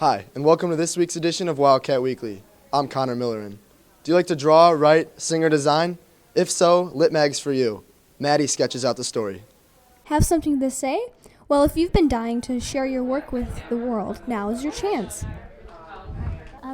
Hi, and welcome to this week's edition of Wildcat Weekly. I'm Connor Millerin. Do you like to draw, write, sing, or design? If so, Lit Mag's for you. Maddie sketches out the story. Have something to say? Well, if you've been dying to share your work with the world, now is your chance.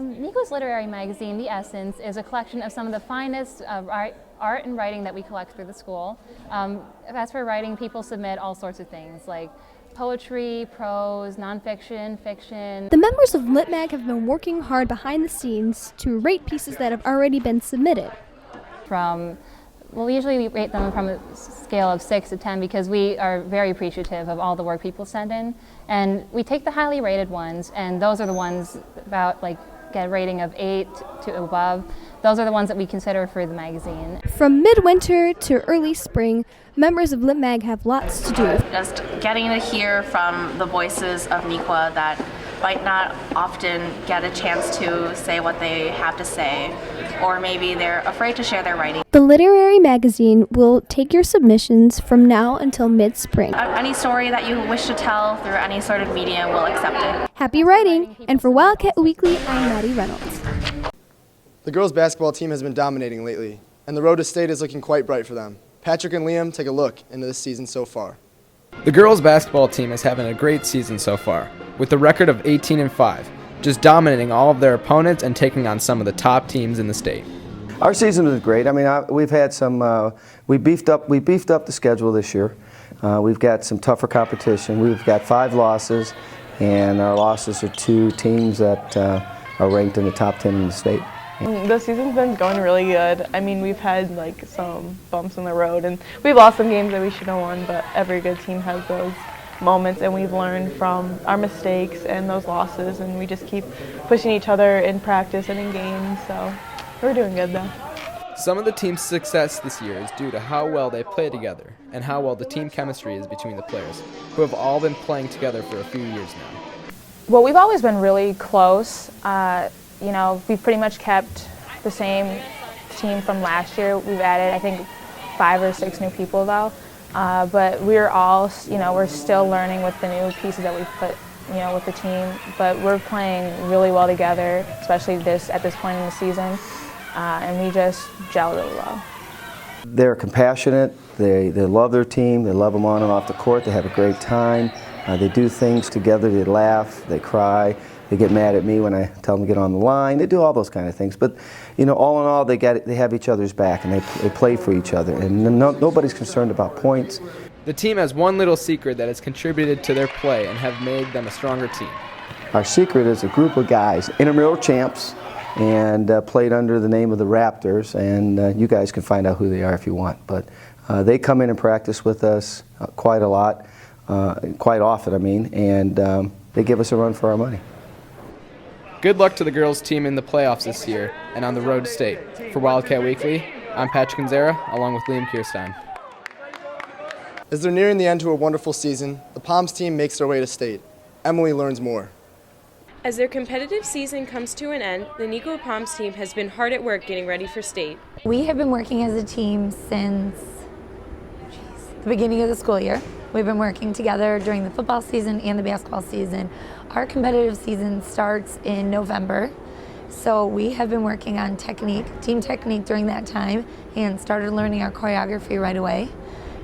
Nico's literary magazine, The Essence, is a collection of some of the finest art and writing that we collect through the school. As for writing, people submit all sorts of things like poetry, prose, nonfiction, fiction. The members of Lit Mag have been working hard behind the scenes to rate pieces that have already been submitted. Usually we rate them from a scale of 6 to 10 because we are very appreciative of all the work people send in. And we take the highly rated ones, and those are the ones get a rating of 8 to above. Those are the ones that we consider for the magazine. From midwinter to early spring, members of Lit Mag have lots to do. Just getting to hear from the voices of Niqua that might not often get a chance to say what they have to say, or maybe they're afraid to share their writing. The literary magazine will take your submissions from now until mid-spring. Any story that you wish to tell through any sort of medium, we'll accept it. Happy writing! And for Wildcat Weekly, I'm Maddie Reynolds. The girls' basketball team has been dominating lately, and the road to state is looking quite bright for them. Patrick and Liam take a look into this season so far. The girls' basketball team is having a great season so far, with a record of 18-5, just dominating all of their opponents and taking on some of the top teams in the state. Our season was great. I mean, we've had some. We beefed up the schedule this year. We've got some tougher competition. We've got 5 losses, and our losses are 2 teams that are ranked in the top 10 in the state. The season's been going really good. I mean, we've had some bumps in the road, and we've lost some games that we should have won, but every good team has those moments, and we've learned from our mistakes and those losses, and we just keep pushing each other in practice and in games, so we're doing good though. Some of the team's success this year is due to how well they play together and how well the team chemistry is between the players, who have all been playing together for a few years now. Well, we've always been really close. We've pretty much kept the same team from last year. We've added, I think, 5 or 6 new people though. But we're all, we're still learning with the new pieces that we've put, with the team. But we're playing really well together, especially at this point in the season. And we just gel really well. They're compassionate. They love their team. They love them on and off the court. They have a great time. They do things together. They laugh. They cry. They get mad at me when I tell them to get on the line. They do all those kind of things. But, all in all, they have each other's back, and they play for each other. And nobody's concerned about points. The team has one little secret that has contributed to their play and have made them a stronger team. Our secret is a group of guys, intramural champs, and played under the name of the Raptors. And you guys can find out who they are if you want. But they come in and practice with us quite a lot, quite often, and they give us a run for our money. Good luck to the girls' team in the playoffs this year and on the road to state. For Wildcat Weekly, I'm Patrick Gonzera, along with Liam Kierstein. As they're nearing the end to a wonderful season, the Palms team makes their way to state. Emily learns more. As their competitive season comes to an end, the Nico Palms team has been hard at work getting ready for state. We have been working as a team since the beginning of the school year. We've been working together during the football season and the basketball season. Our competitive season starts in November, so we have been working on team technique during that time, and started learning our choreography right away.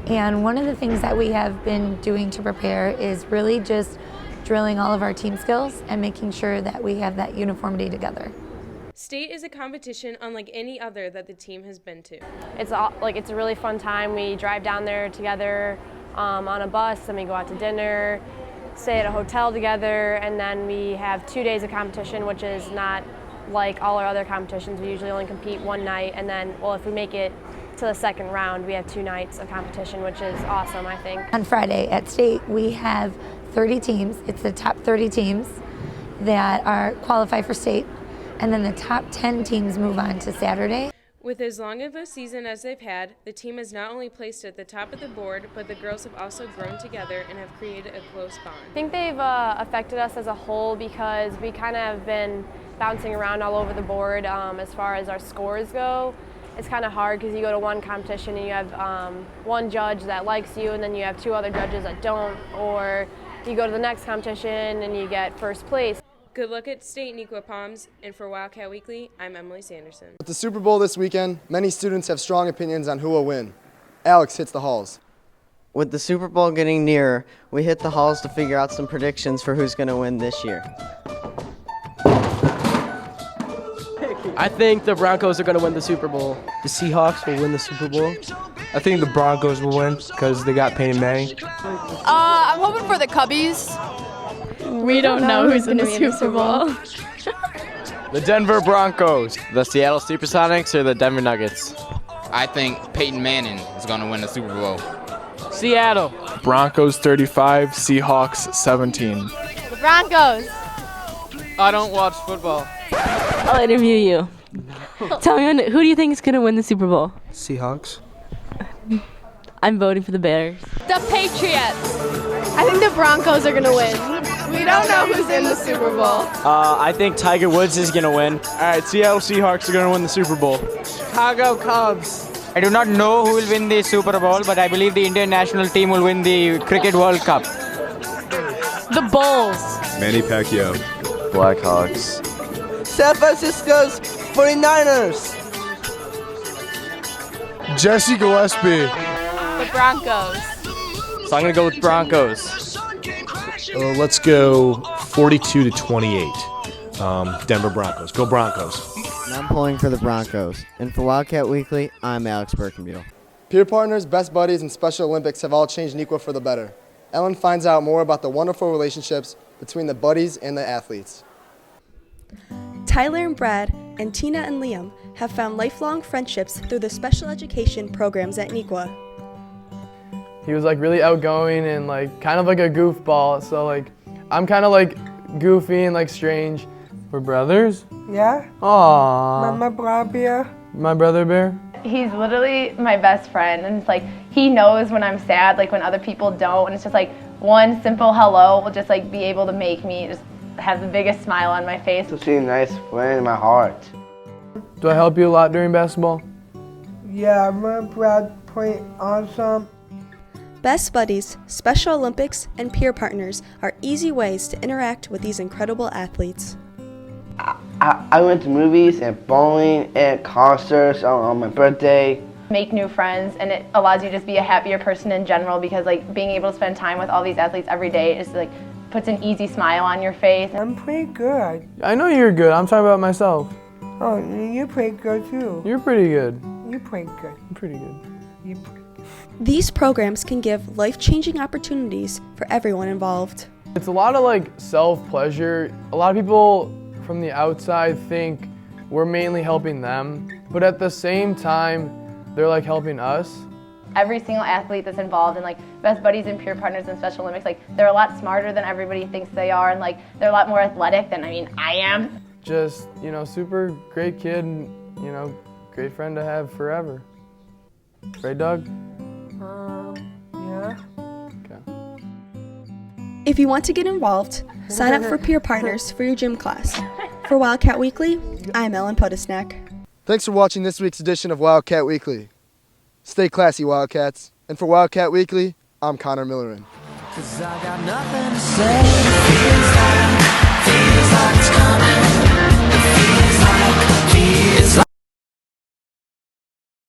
And one of the things that we have been doing to prepare is really just drilling all of our team skills and making sure that we have that uniformity together. State is a competition unlike any other that the team has been to. It's a really fun time. We drive down there together on a bus, and we go out to dinner, stay at a hotel together, and then we have 2 days of competition, which is not like all our other competitions. We usually only compete one night, and then, if we make it to the second round, we have 2 nights of competition, which is awesome, I think. On Friday at state, we have 30 teams. It's the top 30 teams that are qualified for state, and then the top 10 teams move on to Saturday. With as long of a season as they've had, the team has not only placed at the top of the board, but the girls have also grown together and have created a close bond. I think they've affected us as a whole because we kind of have been bouncing around all over the board as far as our scores go. It's kind of hard because you go to one competition and you have one judge that likes you, and then you have 2 other judges that don't, or you go to the next competition and you get first place. Good luck at State Neuqua Palms, and for Wildcat Weekly, I'm Emily Sanderson. With the Super Bowl this weekend, many students have strong opinions on who will win. Alex hits the halls. With the Super Bowl getting nearer, we hit the halls to figure out some predictions for who's going to win this year. I think the Broncos are going to win the Super Bowl. The Seahawks will win the Super Bowl. I think the Broncos will win because they got Peyton Manning. I'm hoping for the Cubbies. We don't know who's in the Super Bowl. The Denver Broncos. The Seattle Supersonics or the Denver Nuggets? I think Peyton Manning is going to win the Super Bowl. Seattle. Broncos 35, Seahawks 17. The Broncos. I don't watch football. I'll interview you. Tell me, who do you think is going to win the Super Bowl? Seahawks. I'm voting for the Bears. The Patriots. I think the Broncos are going to win. We don't know who's in the Super Bowl. I think Tiger Woods is going to win. All right, Seattle Seahawks are going to win the Super Bowl. Chicago Cubs. I do not know who will win the Super Bowl, but I believe the Indian national team will win the Cricket World Cup. The Bulls. Manny Pacquiao. Blackhawks. San Francisco's 49ers. Jesse Gillespie. The Broncos. So I'm going to go with Broncos. Let's go 42-28. Denver Broncos. Go Broncos. And I'm pulling for the Broncos. And for Wildcat Weekly, I'm Alex Birkenbeetle. Peer partners, best buddies, and Special Olympics have all changed Neuqua for the better. Ellen finds out more about the wonderful relationships between the buddies and the athletes. Tyler and Brad and Tina and Liam have found lifelong friendships through the special education programs at Neuqua. He was like really outgoing and like kind of like a goofball, so like I'm kind of like goofy and like strange. We're brothers? Yeah. Aww. My brother bear. My brother bear? He's literally my best friend, and it's like he knows when I'm sad, like when other people don't, and it's just like one simple hello will just like be able to make me just have the biggest smile on my face. So she's a nice friend in my heart. Do I help you a lot during basketball? Yeah, my Brad played awesome. Best buddies, Special Olympics, and peer partners are easy ways to interact with these incredible athletes. I went to movies and bowling and concerts on my birthday. Make new friends, and it allows you to just be a happier person in general, because like being able to spend time with all these athletes every day is like puts an easy smile on your face. I'm pretty good. I know you're good. I'm talking about myself. Oh, you're pretty good too. You're pretty good. You're pretty good. I'm pretty good. You're pretty good. These programs can give life-changing opportunities for everyone involved. It's a lot of like self-pleasure. A lot of people from the outside think we're mainly helping them, but at the same time, they're like helping us. Every single athlete that's involved in like best buddies and peer partners in Special Olympics, like they're a lot smarter than everybody thinks they are, and like they're a lot more athletic than I am. Just, super great kid and, great friend to have forever. Right, Doug? Yeah. Okay. If you want to get involved, sign up for peer partners for your gym class. For Wildcat Weekly, I'm Ellen Podesnak. Thanks for watching this week's edition of Wildcat Weekly. Stay classy, Wildcats. And for Wildcat Weekly, I'm Connor Millerin. 'Cause I got nothing to say.